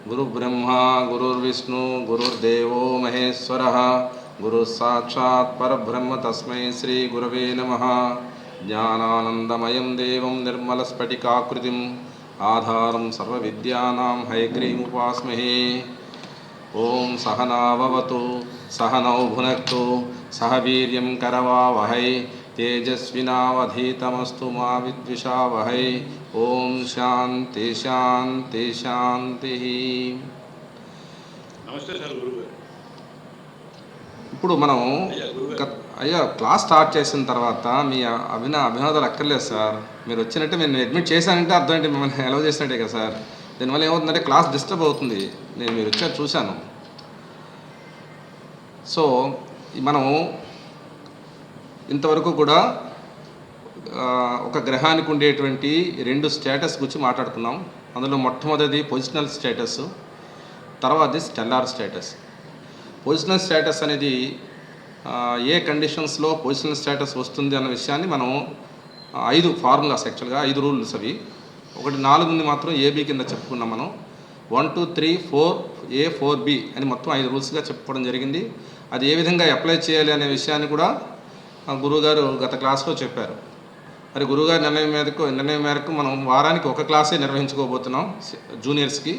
गुरुब्रह्मा गुरुर्विष्णु गुरुर्देवो महेश्वरः गुरुसाक्षात् परब्रह्म तस्मै श्रीगुरवे नमः। ज्ञानानन्दमयं देवं निर्मलस्फटिकाकृतिम् आधारं सर्वविद्यानां हयग्रीमुपास्महे। ओं सहनाववतु सहनौ भुनक्तु सह वीर्यं करवावहै तेजस्विनावधीतमस्तु मा विद्विषावहै। ओं शांति शांति शांति। నమస్తే సార్ గురుగారు. ఇప్పుడు మనం అయ్యా క్లాస్ స్టార్ట్ చేసిన తర్వాత మీ అభినందనలు అక్కర్లేదు సార్. మీరు వచ్చినట్టే నేను అడ్మిట్ చేశానంటే అర్థం ఏంటి, మిమ్మల్ని అలౌ చేసినట్టే కదా సార్. దీనివల్ల ఏమవుతుందంటే క్లాస్ డిస్టర్బ్ అవుతుంది. నేను మీరు వచ్చారు చూశాను. సో మనం ఇంతవరకు కూడా ఒక గ్రహానికి ఉండేటువంటి రెండు స్టేటస్ గురించి మాట్లాడుకున్నాం. అందులో మొట్టమొదటిది పొజిషనల్ స్టేటస్, తర్వాతది స్టెల్లార్ స్టేటస్. పొజిషనల్ స్టేటస్ అనేది ఏ కండిషన్స్లో పొజిషనల్ స్టేటస్ వస్తుంది అన్న విషయాన్ని మనం 5 ఫార్ములాస్, యాక్చువల్గా 5 రూల్స్ అవి. ఒకటి 4 మాత్రం ఏబీ కింద చెప్పుకున్నాం మనం. 1 2 3 4 A 4B అని మొత్తం 5 రూల్స్గా చెప్పుకోవడం జరిగింది. అది ఏ విధంగా అప్లై చేయాలి అనే విషయాన్ని కూడా గురువుగారు గత క్లాస్లో చెప్పారు. మరి గురువుగారి నిర్ణయం మేరకు మనం వారానికి ఒక క్లాసే నిర్వహించుకోబోతున్నాం జూనియర్స్కి.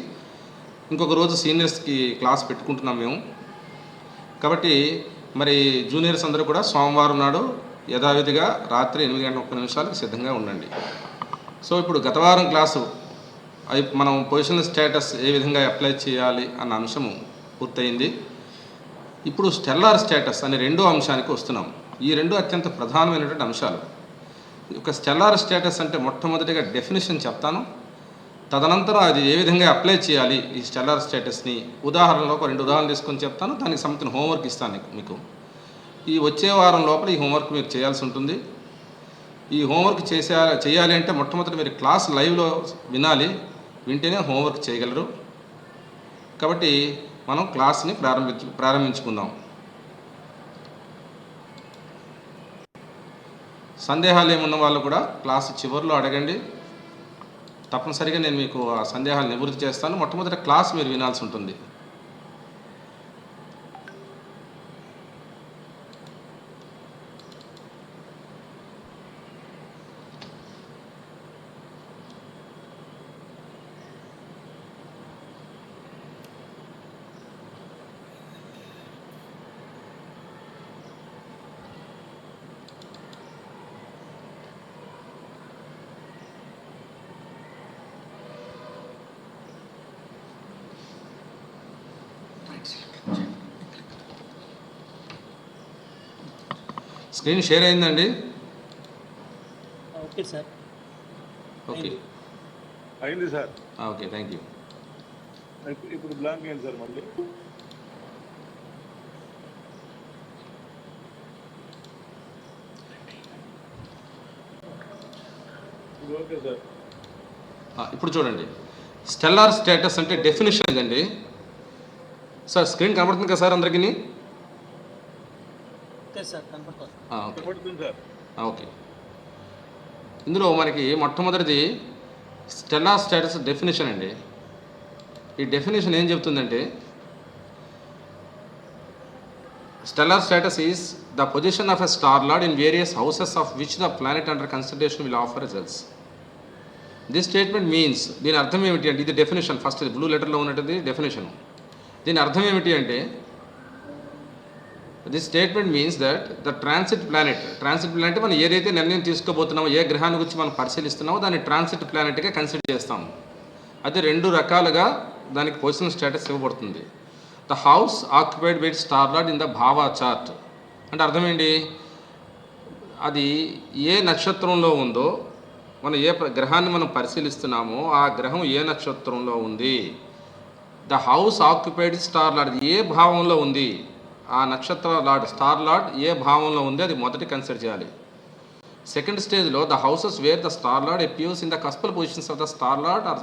ఇంకొక రోజు సీనియర్స్కి క్లాస్ పెట్టుకుంటున్నాం మేము. కాబట్టి మరి జూనియర్స్ అందరూ కూడా సోమవారం నాడు యథావిధిగా రాత్రి 8:30 సిద్ధంగా ఉండండి. సో ఇప్పుడు గత వారం క్లాసు మనం పొజిషనల్ స్టేటస్ ఏ విధంగా అప్లై చేయాలి అన్న అంశము పూర్తయింది. ఇప్పుడు స్టెల్లార్ స్టేటస్ అనే రెండో అంశానికి వస్తున్నాం. ఈ రెండు అత్యంత ప్రధానమైనటువంటి అంశాలు. ఒక స్టెల్లార్ స్టేటస్ అంటే మొట్టమొదటిగా డెఫినేషన్ చెప్తాను, తదనంతరం అది ఏ విధంగా అప్లై చేయాలి ఈ స్టెల్లార్ స్టేటస్ని ఉదాహరణలో ఒక 2 ఉదాహరణలు తీసుకొని చెప్తాను. దానికి సంబంధించిన హోంవర్క్ ఇస్తాను మీకు. ఈ వచ్చే వారం లోపల ఈ హోంవర్క్ మీరు చేయాల్సి ఉంటుంది. ఈ హోంవర్క్ చేయాలి అంటే మొట్టమొదటి మీరు క్లాస్ లైవ్లో వినాలి, వింటేనే హోంవర్క్ చేయగలరు. కాబట్టి మనం క్లాస్ని ప్రారంభించుకుందాం. సందేహాలు ఏమున్న వాళ్ళు కూడా క్లాస్ చివరిలో అడగండి. తప్పనిసరిగా నేను మీకు ఆ సందేహాలు నివృత్తి చేస్తాను. మొట్టమొదటి క్లాస్ మీరు వినాల్సి ఉంటుంది. స్క్రీన్ షేర్ అయిందండి? Okay sir. ఓకే అయింది సార్. Okay, thank you. ఇప్పుడు బ్లాంక్ అయింది సార్ మళ్ళీ. Okay sir. ఇప్పుడు చూడండి, స్టెల్లార్ స్టేటస్ అంటే డెఫినేషన్ ఇదండి. సార్ స్క్రీన్ కనబడుతుంది కదా సార్ అందరికీ? ఓకే. ఇందులో మనకి మొట్టమొదటిది స్టెల్లార్ స్టేటస్ డెఫినేషన్ అండి. ఈ డెఫినేషన్ ఏం చెప్తుందంటే, stellar status is the position of a star lord in various houses of which the planet under consideration will offer results. This statement means, దీని అర్థం ఏమిటి అంటే, ఇది డెఫినేషన్. ఫస్ట్ బ్లూ లెటర్లో ఉన్నది డెఫినేషన్. దీని అర్థం ఏమిటి అంటే, this statement means that the transit planet అంటే మనం ఏదైతే నిర్ణయం తీసుకోబోతున్నామో, ఏ గ్రహాన్ని గురించి మనం పరిశీలిస్తున్నామో దాన్ని ట్రాన్సిట్ ప్లానెట్గా కన్సిడర్ చేస్తాము. అది 2 రకాలుగా దానికి పొజిషనల్ స్టేటస్ ఇవ్వబడుతుంది. The house occupied by star lord in the bhava chart అంటే అర్థమేంటి, అది ఏ నక్షత్రంలో ఉందో, మనం ఏ గ్రహాన్ని మనం పరిశీలిస్తున్నామో ఆ గ్రహం ఏ నక్షత్రంలో ఉంది. The house occupied star lord, ఏ భావంలో ఉంది, ఆ నక్షత్ర లార్డ్ స్టార్ లార్డ్ ఏ భావంలో ఉంది, అది మొదటి కన్సిడర్ చేయాలి. సెకండ్ స్టేజ్లో the houses where the star lord appears in the cuspal positions of the star lord or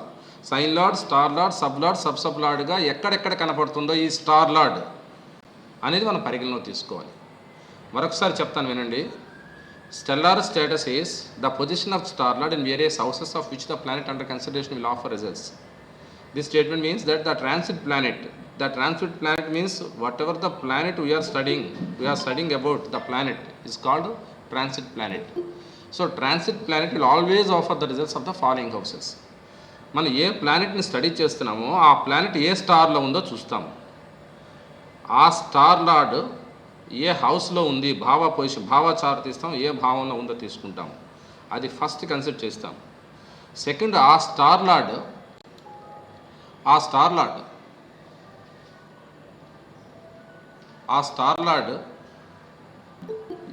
sign lord, star lord, sub lord, sub లార్డ్గా ఎక్కడెక్కడ కనపడుతుందో ఈ స్టార్ లార్డ్ అనేది మనం పరిగణలో తీసుకోవాలి. మరొకసారి చెప్తాను వినండి. Stellar status is the position of star lord in various houses of which the planet under consideration will offer results. This statement means that the transit planet means whatever the planet we are studying about the planet is called transit planet. So transit planet will always offer the results of the following houses. మనం ఏ ప్లానెట్ని study చేస్తున్నామో ఆ planet ఏ స్టార్లో ఉందో చూస్తాము. ఆ star lord ఏ హౌస్లో ఉంది, భావాచార తీస్తాం, ఏ భావంలో ఉందో తీసుకుంటాం. అది ఫస్ట్ కన్సిడర్ చేస్తాం. సెకండ్, ఆ స్టార్ లార్డ్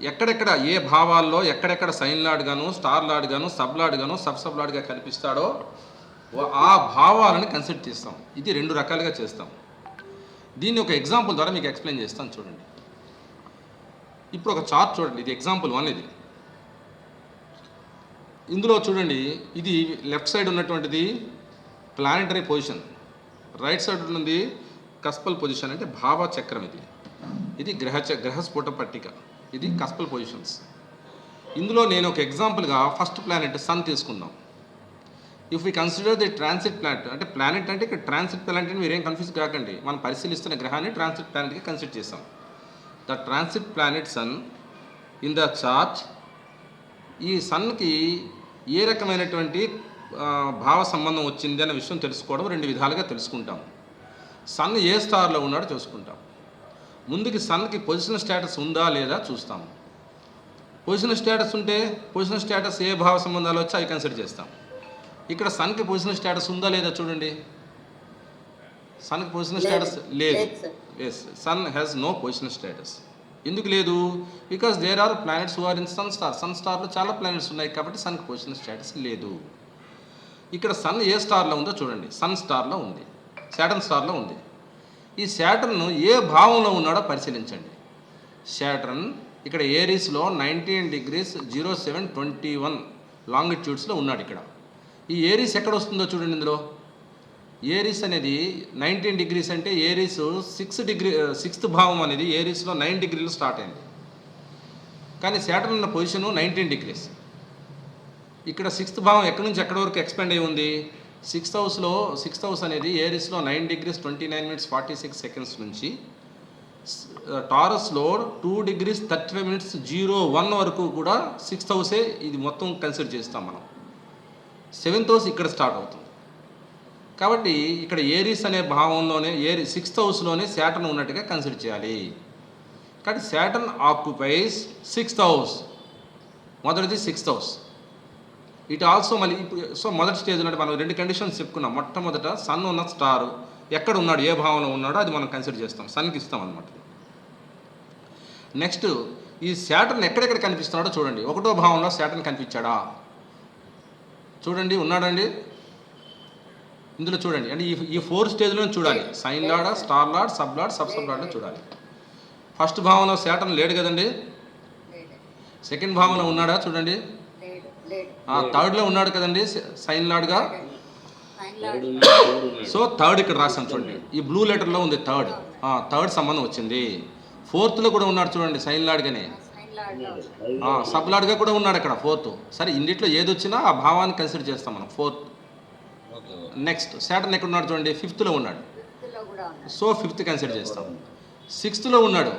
ఎక్కడెక్కడ ఏ భావాల్లో ఎక్కడెక్కడ సైన్ లార్డ్ గాను, స్టార్ లార్డ్ గాను, సబ్ లార్డ్ గాను, సబ్ లార్డ్గా కనిపిస్తాడో ఆ భావాలను కన్సిడర్ చేస్తాం. ఇది రెండు రకాలుగా చేస్తాం. దీన్ని ఒక ఎగ్జాంపుల్ ద్వారా మీకు ఎక్స్ప్లెయిన్ చేస్తాను చూడండి. ఇప్పుడు ఒక చార్ట్ చూడండి, ఇది ఎగ్జాంపుల్ 1. ఇది ఇందులో చూడండి, ఇది లెఫ్ట్ సైడ్ ఉన్నటువంటిది ప్లానెటరీ పొజిషన్, రైట్ సైడ్ ఉన్నది కస్పల్ పొజిషన్ అంటే భావ చక్రం. ఇది గ్రహస్ఫుట పట్టిక, ఇది కస్పల్ పొజిషన్స్. ఇందులో నేను ఒక ఎగ్జాంపుల్గా ఫస్ట్ ప్లానెట్ సన్ తీసుకుందాం. If we consider the transit planet, అంటే ప్లానెట్ అంటే ఇక్కడ ట్రాన్సిట్ ప్లానెట్ అని మీరేం కన్ఫ్యూజ్ కాకండి, మనం పరిశీలిస్తున్న గ్రహాన్ని ట్రాన్సిట్ ప్లానెట్గా కన్సిడర్ చేస్తాం. The transit planet sun in the chart. ఈ సన్కి ఏ రకమైనటువంటి భావ సంబంధం వచ్చింది అనే విషయం తెలుసుకోవడం రెండు విధాలుగా తెలుసుకుంటాం. సన్ ఏ స్టార్లో ఉన్నాడో చూసుకుంటాం. ముందుకి సన్కి పొజిషన్ స్టేటస్ ఉందా లేదా చూస్తాము. పొజిషన్ స్టేటస్ ఉంటే పొజిషన్ స్టేటస్ ఏ భావ సంబంధాలు వచ్చి అవి కన్సిడర్ చేస్తాం. ఇక్కడ సన్కి పొజిషన్ స్టేటస్ ఉందా లేదా చూడండి. సన్కి పొజిషన్ స్టేటస్ లేదు. Yes, sun has no position status. ఎందుకు లేదు? Because there are planets who are in sun star. Sun స్టార్లో చాలా ప్లానెట్స్ ఉన్నాయి కాబట్టి సన్కి పొజిషన్ స్టేటస్ లేదు. ఇక్కడ సన్ ఏ స్టార్లో ఉందో చూడండి. సన్ స్టార్లో ఉంది, శాటర్న్ స్టార్లో ఉంది. ఈ శాటర్న్ ఏ భావంలో ఉన్నాడో పరిశీలించండి. శాటర్న్ ఇక్కడ ఏరీస్లో 19 degrees 07 21 లాంగిట్యూడ్స్లో ఉన్నాడు. ఇక్కడ ఈ ఏరీస్ ఎక్కడ వస్తుందో చూడండి. ఇందులో ఏరీస్ అనేది 19 degrees అంటే ఏరీస్ 6th భావం అనేది ఏరీస్లో 9 degrees స్టార్ట్ అయింది. కానీ శాటర్న్ ఉన్న పొజిషను 19 degrees. ఇక్కడ 6th భావం ఎక్కడి నుంచి ఎక్కడి వరకు ఎక్స్పెండ్ అయి ఉంది? 6th హౌస్ అనేది ఏరీస్లో 9 degrees 29 minutes 46 seconds నుంచి టారస్లో 2 degrees 35 minutes 01 వరకు కూడా 6th హౌసే ఇది మొత్తం కన్సిడర్ చేస్తాం మనం. 7th హౌస్ ఇక్కడ స్టార్ట్ అవుతుంది. కాబట్టి ఇక్కడ ఏరీస్ అనే భావంలోనే 6th హౌస్లోనే శాటర్న్ ఉన్నట్టుగా కన్సిడర్ చేయాలి. కాబట్టి శాటర్న్ ఆక్యుపైస్ 6th హౌస్. మొదటిది 6th హౌస్. ఇట్ ఆల్సో మళ్ళీ సో మొదటి స్టేజ్లో మనం రెండు కండిషన్స్ చెప్పుకున్నాం. మొట్టమొదట సన్ ఉన్న స్టార్ ఎక్కడ ఉన్నాడు, ఏ భావంలో ఉన్నాడో అది మనం కన్సిడర్ చేస్తాం, సన్కి ఇస్తాం అనమాట. నెక్స్ట్ ఈ శాటర్న్ ఎక్కడెక్కడ కనిపిస్తున్నాడో చూడండి. 1వ భావంలో శాటర్న్ కనిపించాడా చూడండి, ఉన్నాడండి. ఇందులో చూడండి, అంటే ఈ 4 స్టేజ్లో చూడాలి. Sign lord, star lord, sub lord, sub lord చూడాలి. ఫస్ట్ భావంలో శాటర్న్ లేడు కదండి. సెకండ్ భావంలో ఉన్నాడా చూడండి. థర్డ్లో ఉన్నాడు కదండి సైన్ లార్డ్గా. సో థర్డ్ ఇక్కడ రాసాం చూడండి. ఈ బ్లూ లెటర్లో ఉంది థర్డ్ సంబంధం వచ్చింది. 4th కూడా ఉన్నాడు చూడండి సైన్ లార్డ్గానే. సబ్ లార్డ్గా కూడా ఉన్నాడు అక్కడ 4th. సరే, ఇన్నిట్లో ఏది వచ్చినా ఆ భావాన్ని కన్సిడర్ చేస్తాం మనం. 4th. నెక్స్ట్ శాటర్న్ ఎక్కడ ఉన్నాడు చూడండి, 5th ఉన్నాడు. సో 5th కన్సిడర్ చేస్తాం. 6th ఉన్నాడు,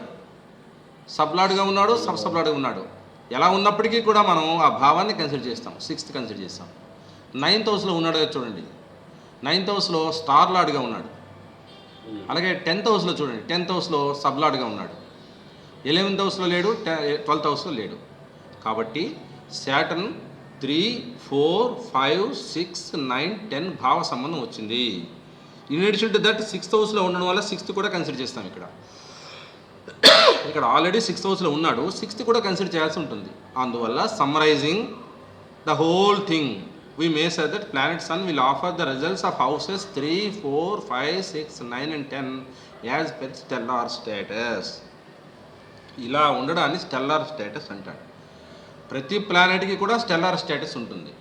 సబ్ లార్డ్గా ఉన్నాడు, సబ్ లార్డ్గా ఉన్నాడు. ఎలా ఉన్నప్పటికీ కూడా మనం ఆ భావాన్ని కన్సిడర్ చేస్తాం. 6th కన్సిడర్ చేస్తాం. 9th హౌస్లో ఉన్నాడు చూడండి. 9th హౌస్లో స్టార్ లార్డ్గా ఉన్నాడు. అలాగే 10th హౌస్లో చూడండి, 10th హౌస్లో సబ్ లార్డ్గా ఉన్నాడు. 11th హౌస్లో లేడు, 12th హౌస్లో లేడు. కాబట్టి శాటర్న్ 3, 4, 5, 6, 9, 10 భావ సంబంధం వచ్చింది. In addition to that 6th హౌస్లో ఉండడం వల్ల 6th కూడా కన్సిడర్ చేస్తాం. ఇక్కడ ఆల్రెడీ 6th హౌస్లో ఉన్నాడు, 6th కూడా కన్సిడర్ చేయాల్సి ఉంటుంది. అందువల్ల summarising the whole thing we may say that planet sun will offer the results of houses 3, 4, 5, 6, 9 and 10 as per stellar status. ఇలా ఉండడాన్ని స్టెల్లార్ స్టేటస్ అంటాడు. ప్రతి ప్లానెట్కి కూడా స్టెల్లార్ స్టేటస్ ఉంటుంది.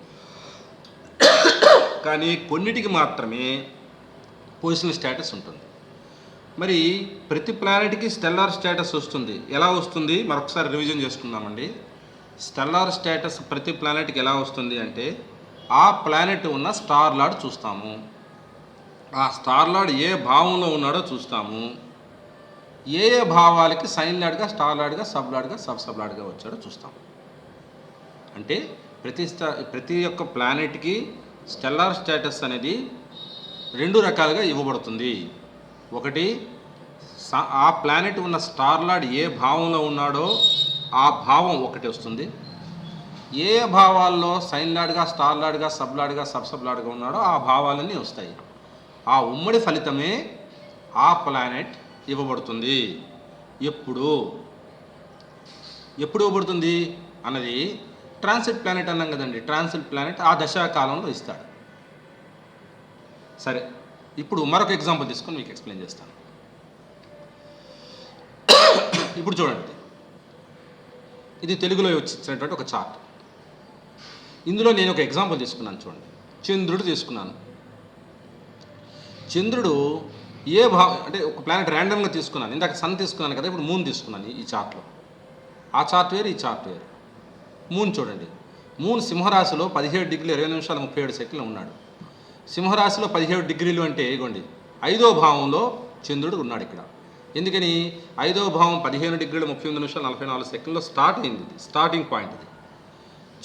కానీ కొన్నిటికి మాత్రమే పొజిషనల్ స్టేటస్ ఉంటుంది. మరి ప్రతి ప్లానెట్కి స్టెల్లార్ స్టేటస్ వస్తుంది. ఎలా వస్తుంది మరొకసారి రివిజన్ చేసుకుందామండి. స్టెల్లార్ స్టేటస్ ప్రతి ప్లానెట్కి ఎలా వస్తుంది అంటే, ఆ ప్లానెట్ ఉన్న స్టార్ లార్డ్ చూస్తాము. ఆ స్టార్లార్డ్ ఏ భావంలో ఉన్నాడో చూస్తాము. ఏ ఏ భావాలకి సైన్ లార్డ్గా, స్టార్ లార్డ్గా, సబ్ లార్డ్గా, సబ్ లార్డ్గా వచ్చాడో చూస్తాం. అంటే ప్రతి ఒక్క ప్లానెట్కి స్టెల్లార్ స్టేటస్ అనేది 2 రకాలుగా ఇవ్వబడుతుంది. ఒకటి, ఆ ప్లానెట్ ఉన్న స్టార్ లార్డ్ ఏ భావంలో ఉన్నాడో ఆ భావం ఒకటి వస్తుంది. ఏ భావాల్లో సైన్ లార్డ్గా, స్టార్ లార్డ్గా, సబ్ లార్డ్గా, సబ్ లార్డ్గా ఉన్నాడో ఆ భావాలన్నీ వస్తాయి. ఆ ఉమ్మడి ఫలితమే ఆ ప్లానెట్ ఇవ్వబడుతుంది. ఎప్పుడు ఇవ్వబడుతుంది అన్నది ట్రాన్సిట్ ప్లానెట్ అన్నాం కదండి. ట్రాన్సిట్ ప్లానెట్ ఆ దశాకాలంలో ఇస్తాడు. సరే, ఇప్పుడు మరొక ఎగ్జాంపుల్ తీసుకొని మీకు ఎక్స్ప్లెయిన్ చేస్తాను. ఇప్పుడు చూడండి, ఇది తెలుగులో వచ్చినటువంటి ఒక చార్ట్. ఇందులో నేను ఒక ఎగ్జాంపుల్ తీసుకున్నాను. చూడండి, చంద్రుడు తీసుకున్నాను. చంద్రుడు ఏ అంటే ఒక ప్లానెట్ ర్యాండమ్గా తీసుకున్నాను. ఇందాక సన్ తీసుకున్నాను కదా, ఇప్పుడు మూన్ తీసుకున్నాను ఈ చార్ట్లో. ఆ చార్ట్ వేరు, ఈ చార్ట్ వేరు. మూన్ చూడండి, మూన్ సింహరాశిలో 17 డిగ్రీలు 20 నిమిషాలు 37 సెకండ్లు ఉన్నాడు. సింహరాశిలో 17 డిగ్రీలు అంటే ఇగోండి 5వ భావంలో చంద్రుడు ఉన్నాడు ఇక్కడ. ఎందుకని 5వ భావం 15 డిగ్రీలు 38 నిమిషాలు 44 సెకండ్లో స్టార్ట్ అయింది. ఇది స్టార్టింగ్ పాయింట్. ఇది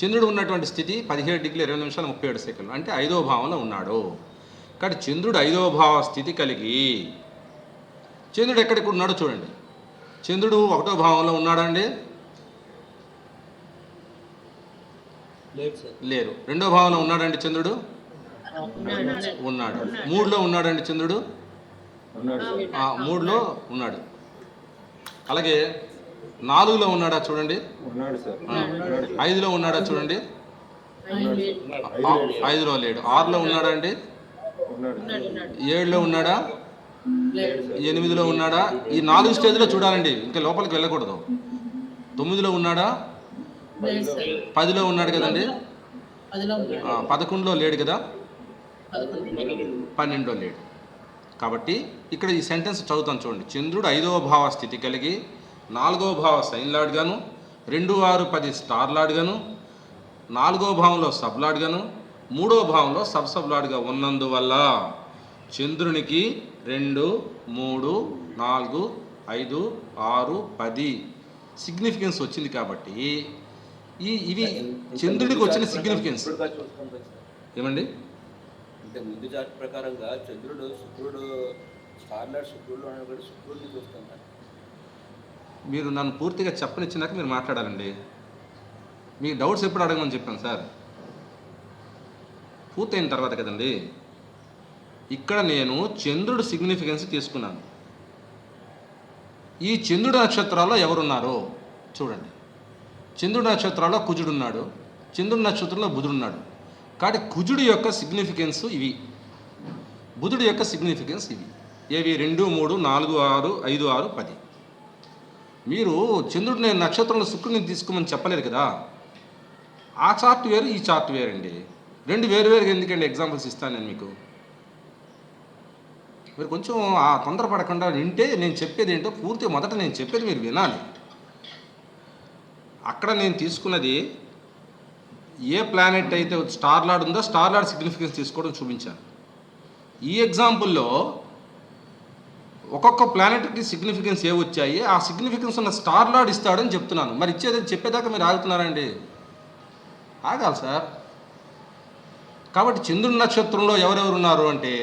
చంద్రుడు ఉన్నటువంటి స్థితి 17 డిగ్రీలు 20 నిమిషాలు 37 సెకండ్లు, అంటే 5వ భావంలో ఉన్నాడు. కాబట్టి చంద్రుడు 5వ భావ స్థితి కలిగి, చంద్రుడు ఎక్కడికి ఉన్నాడో చూడండి. చంద్రుడు 1వ భావంలో ఉన్నాడండి? లేరు. 2వ భావంలో ఉన్నాడండి చంద్రుడు? ఉన్నాడు. 3లో ఉన్నాడండి చంద్రుడు? 3లో ఉన్నాడు. అలాగే 4లో ఉన్నాడా చూడండి? 5లో ఉన్నాడా చూడండి? 5లో లేడు. 6లో ఉన్నాడా అండి? 7లో ఉన్నాడా? 8లో ఉన్నాడా? ఈ 4 స్టేజ్లో చూడాలండి, ఇంకా లోపలికి వెళ్ళకూడదు. 9లో ఉన్నాడా? 10లో ఉన్నాడు కదండి? 11లో లేడు కదా? 12లో లేడు. కాబట్టి ఇక్కడ ఈ సెంటెన్స్ చదువుతాను చూడండి. చంద్రుడు 5వ భావ స్థితి కలిగి 4వ భావ సైన్ లార్డ్ గాను, 2, 6, 10 స్టార్ లార్డ్ గాను, 4వ భావంలో సబ్ లార్డ్ గాను, 3వ భావంలో సబ్ లార్డ్గా ఉన్నందువల్ల చంద్రునికి 2, 3, 4, 5, 6, 10 సిగ్నిఫికెన్స్ వచ్చింది. కాబట్టి ఇవి చంద్రుడికి వచ్చిన సిగ్నిఫికెన్స్. ఏమండి? అంటే ముందు చార్ట్ ప్రకారంగా చంద్రుడు శుక్రుడు స్టార్ లార్డ్ శుక్రుడిని చూస్తున్నారు. మీరు నన్ను పూర్తిగా చెప్పనిచ్చినాక మీరు మాట్లాడాలండి. మీ డౌట్స్ ఎప్పుడు అడగమని చెప్పాను సార్? పూర్తయిన తర్వాత కదండి. ఇక్కడ నేను చంద్రుడు సిగ్నిఫికెన్స్ తీసుకున్నాను. ఈ చంద్రుడి నక్షత్రాల్లో ఎవరున్నారో చూడండి. చంద్రుడి నక్షత్రాల్లో కుజుడున్నాడు, చంద్రుడి నక్షత్రంలో బుధుడున్నాడు. కాబట్టి కుజుడి యొక్క సిగ్నిఫికెన్స్ ఇవి, బుధుడి యొక్క సిగ్నిఫికెన్స్ ఇవి. ఏవి? 2, 3, 4, 6, 5, 6, 10. మీరు చంద్రుడు నేను నక్షత్రంలో శుక్రుడిని తీసుకోమని చెప్పలేదు కదా. ఆ చార్ట్ వేరు, ఈ చార్ట్ వేరండి. 2 వేరువేరుగా ఎందుకండి ఎగ్జాంపుల్స్ ఇస్తాను నేను మీకు. మీరు కొంచెం ఆ తొందరపడకుండా వింటే నేను చెప్పేది ఏంటో పూర్తిగా మొదట నేను చెప్పేది మీరు వినాలి. అక్కడ నేను తీసుకున్నది ఏ ప్లానెట్ అయితే స్టార్ లార్డ్ ఉందో స్టార్ లార్డ్ సిగ్నిఫికెన్స్ తీసుకోవడం చూపించాను. ఈ ఎగ్జాంపుల్లో ఒక్కొక్క ప్లానెట్కి సిగ్నిఫికెన్స్ ఏ వచ్చాయి, ఆ సిగ్నిఫికెన్స్ ఉన్న స్టార్ లార్డ్ ఇస్తాడని చెప్తున్నాను. మరి చెప్పేదాకా మీరు ఆగుతున్నారండి? ఆగాలి సార్. కాబట్టి చంద్రుడి నక్షత్రంలో ఎవరెవరు ఉన్నారు అంటే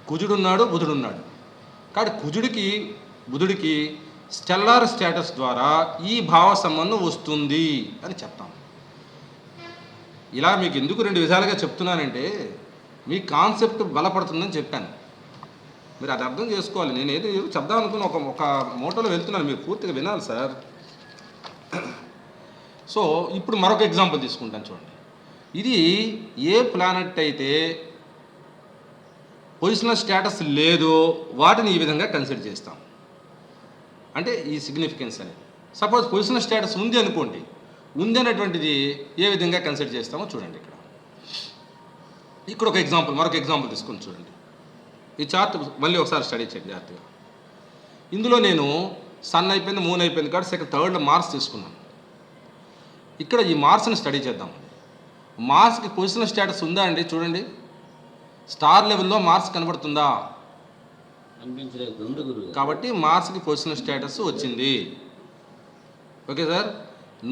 కుజుడున్నాడు, బుధుడున్నాడు. కాబట్టి కుజుడికి బుధుడికి స్టెల్లార్ స్టేటస్ ద్వారా ఈ భావ సంబంధం వస్తుంది అని చెప్తాం. ఇలా మీకు ఎందుకు 2 విధాలుగా చెప్తున్నానంటే మీ కాన్సెప్ట్ బలపడుతుందని చెప్పాను. మీరు అది అర్థం చేసుకోవాలి. నేను ఏదో చెప్దాం అనుకున్న ఒక మోటోలో వెళ్తున్నాను, మీరు పూర్తిగా వినాలి సార్. సో ఇప్పుడు మరొక ఎగ్జాంపుల్ తీసుకుంటాను చూడండి. ఇది ఏ ప్లానెట్ అయితే పొజిషనల్ స్టేటస్ లేదో వాటిని ఈ విధంగా కన్సిడర్ చేస్తాం. అంటే ఈ సిగ్నిఫికెన్స్ అనేది. సపోజ్ పొజిషనల్ స్టేటస్ ఉంది అనుకోండి, ఉంది అనేటువంటిది ఏ విధంగా కన్సిడర్ చేస్తామో చూడండి. ఇక్కడ ఒక ఎగ్జాంపుల్, మరొక ఎగ్జాంపుల్ తీసుకొని చూడండి. ఈ చార్ట్ మళ్ళీ ఒకసారి స్టడీ చేయండి జాగ్రత్తగా. ఇందులో నేను సన్ అయిపోయింది, మూన్ అయిపోయింది కాబట్టి థర్డ్లో మార్స్ తీసుకున్నాను. ఇక్కడ ఈ మార్స్ని స్టడీ చేద్దాం. మార్స్కి పొజిషనల్ స్టేటస్ ఉందా అండి? చూడండి, స్టార్ లెవెల్లో మార్స్ కనబడుతుందా? అనిపించలేదు రెండు గురువు గారు. కాబట్టి మార్స్కి పొజిషనల్ స్టేటస్ వచ్చింది. Okay sir.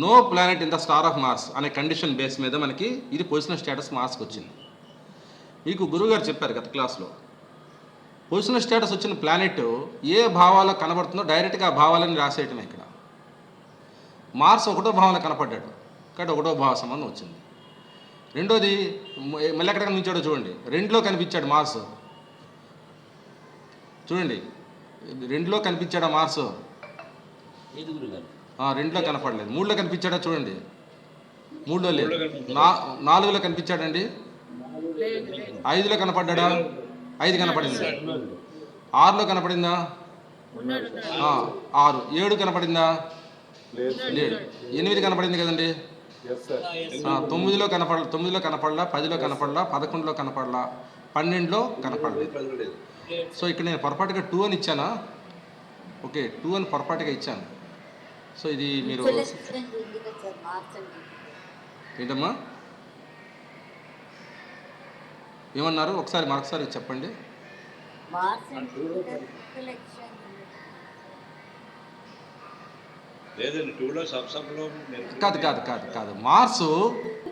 No planet in the star of Mars అనే కండిషన్ బేస్ మీద మనకి ఇది పొజిషనల్ స్టేటస్ మార్స్కి వచ్చింది. మీకు గురువుగారు చెప్పారు గత క్లాస్లో, పొజిషనల్ స్టేటస్ వచ్చిన ప్లానెట్ ఏ భావాల్లో కనబడుతుందో డైరెక్ట్గా ఆ భావాలని రాసేయటమే. ఇక్కడ మార్స్ ఒకటో భావంలో కనపడ్డాడు కాబట్టి ఒకటో భావ సంబంధం వచ్చింది. రెండోది మళ్ళీ ఎక్కడ కనిపించాడో చూడండి, 2లో కనిపించాడు మార్స్. చూడండి 2లో కనిపించాడా మార్స్? లేదు గురువు గారు. 2లో కనపడలేదు. 3లో కనిపించాడా? చూడండి 3లో లేదు. 4లో కనిపించాడండి? 5లో కనపడ్డా? 5 కనపడింది. 6లో కనపడిందా? 6. 7 కనపడిందా? లేదు. 8 కనపడింది కదండి. 9లో కనపడలా, 10లో కనపడలా, 11లో కనపడలా, 12లో కనపడలేదు. సో ఇక్కడ నేను పొరపాటుగా 2 అని ఇచ్చానా? ఓకే, 2 అని పొరపాటుగా ఇచ్చాను. సో ఇది మీరు ఏంటమ్మా ఏమన్నారు? మరొకసారి చెప్పండి. లేదండి 2లో సబ్లో కాదు. Mars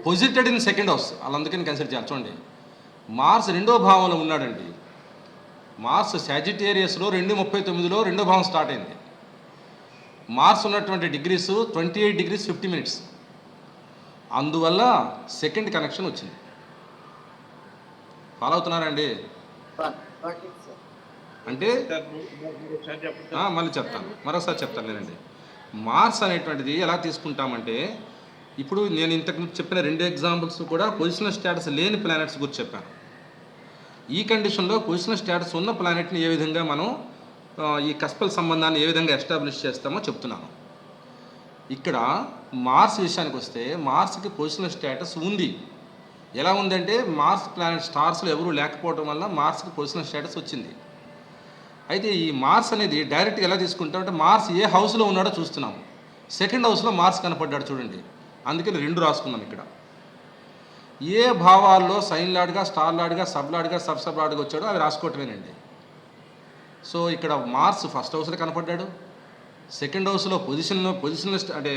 posited in second house, అలా అందుకని కన్సిడర్ చేయాలి. చూడండి మార్స్ 2వ భావంలో ఉన్నాడండి. మార్స్ సాజిటేరియస్లో 2:39లో 2వ భావం స్టార్ట్ అయింది. మార్స్ ఉన్నటువంటి డిగ్రీస్ 28 degrees 50 minutes. అందువల్ల సెకండ్ కనెక్షన్ వచ్చింది. ఫాలో అవుతున్నారండి? అంటే మరోసారి చెప్తాను నేనండి. మార్స్ అనేటువంటిది ఎలా తీసుకుంటామంటే, ఇప్పుడు నేను ఇంతకుముందు చెప్పిన 2 ఎగ్జాంపుల్స్ కూడా పొజిషనల్ స్టేటస్ లేని ప్లానెట్స్ గురించి చెప్పాను. ఈ కండిషన్లో పొజిషనల్ స్టేటస్ ఉన్న ప్లానెట్ని ఏ విధంగా మనం ఈ కస్పల్ సంబంధాన్ని ఏ విధంగా ఎస్టాబ్లిష్ చేస్తామో చెప్తున్నాను. ఇక్కడ మార్స్ విషయానికి వస్తే మార్స్కి పొజిషనల్ స్టేటస్ ఉంది. ఎలా ఉందంటే మార్స్ ప్లానెట్ స్టార్స్లో ఎవరూ లేకపోవడం వల్ల మార్స్కి పొజిషనల్ స్టేటస్ వచ్చింది. అయితే ఈ మార్స్ అనేది డైరెక్ట్గా ఎలా తీసుకుంటామంటే మార్స్ ఏ హౌస్లో ఉన్నాడో చూస్తున్నాము. సెకండ్ హౌస్లో మార్స్ కనపడ్డాడు చూడండి, అందుకని 2 రాసుకున్నాం. ఇక్కడ ఏ భావాల్లో సైన్ లార్డ్గా, స్టార్ లార్డ్గా, సబ్ లార్డ్గా, సబ్ లార్డ్గా వచ్చాడో అవి రాసుకోవటమేనండి. సో ఇక్కడ మార్స్ ఫస్ట్ హౌస్లో కనపడ్డాడు, సెకండ్ హౌస్లో పొజిషనల్ అంటే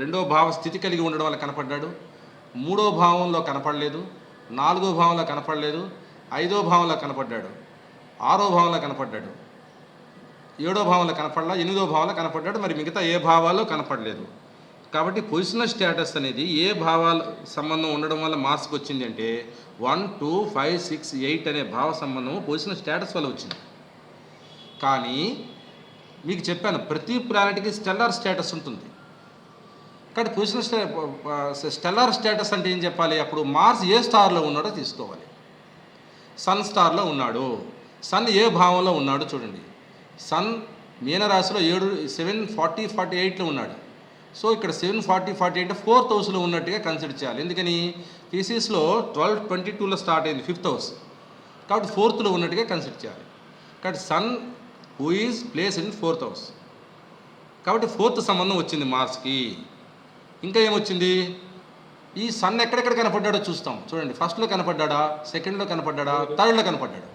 2వ భావ స్థితి కలిగి ఉండడం వల్ల కనపడ్డాడు, 3వ భావంలో కనపడలేదు, 4వ భావంలో కనపడలేదు, 5వ భావంలో కనపడ్డాడు, 6వ భావంలో కనపడ్డాడు, 7వ భావంలో కనపడలా, 8వ భావంలో కనపడ్డాడు. మరి మిగతా ఏ భావాల్లో కనపడలేదు. కాబట్టి పొజిషనల్ స్టేటస్ అనేది ఏ భావాల సంబంధం ఉండడం వల్ల మార్స్కి వచ్చింది అంటే 1, 2, 5, 6, 8 అనే భావ సంబంధం పొజిషనల్ స్టేటస్ వల్ల వచ్చింది. కానీ మీకు చెప్పాను ప్రతి ప్లానెట్కి స్టెల్లార్ స్టేటస్ ఉంటుంది. కాబట్టి పొజిషనల్ స్టెల్లార్ స్టేటస్ అంటే ఏం చెప్పాలి? అప్పుడు మార్స్ ఏ స్టార్లో ఉన్నాడో తీసుకోవాలి. సన్ స్టార్లో ఉన్నాడు, సన్ ఏ భావంలో ఉన్నాడో చూడండి. సన్ మీనరాశిలో 7:40-48లో ఉన్నాడు. సో ఇక్కడ 7:40-48 4th హౌస్లో ఉన్నట్టుగా కన్సిడర్ చేయాలి. ఎందుకని ఫిజిక్స్లో 12:22లో స్టార్ట్ అయింది 5th హౌస్, కాబట్టి 4thలో ఉన్నట్టుగా కన్సిడర్ చేయాలి. కాబట్టి sun who is place in 4th house, కాబట్టి 4th సంబంధం వచ్చింది మార్స్కి. ఇంకా ఏమొచ్చింది? ఈ సన్ ఎక్కడెక్కడ కనపడ్డాడో చూస్తాం. చూడండి, ఫస్ట్లో కనపడ్డా, సెకండ్లో కనపడ్డా, థర్డ్లో కనపడ్డాడు,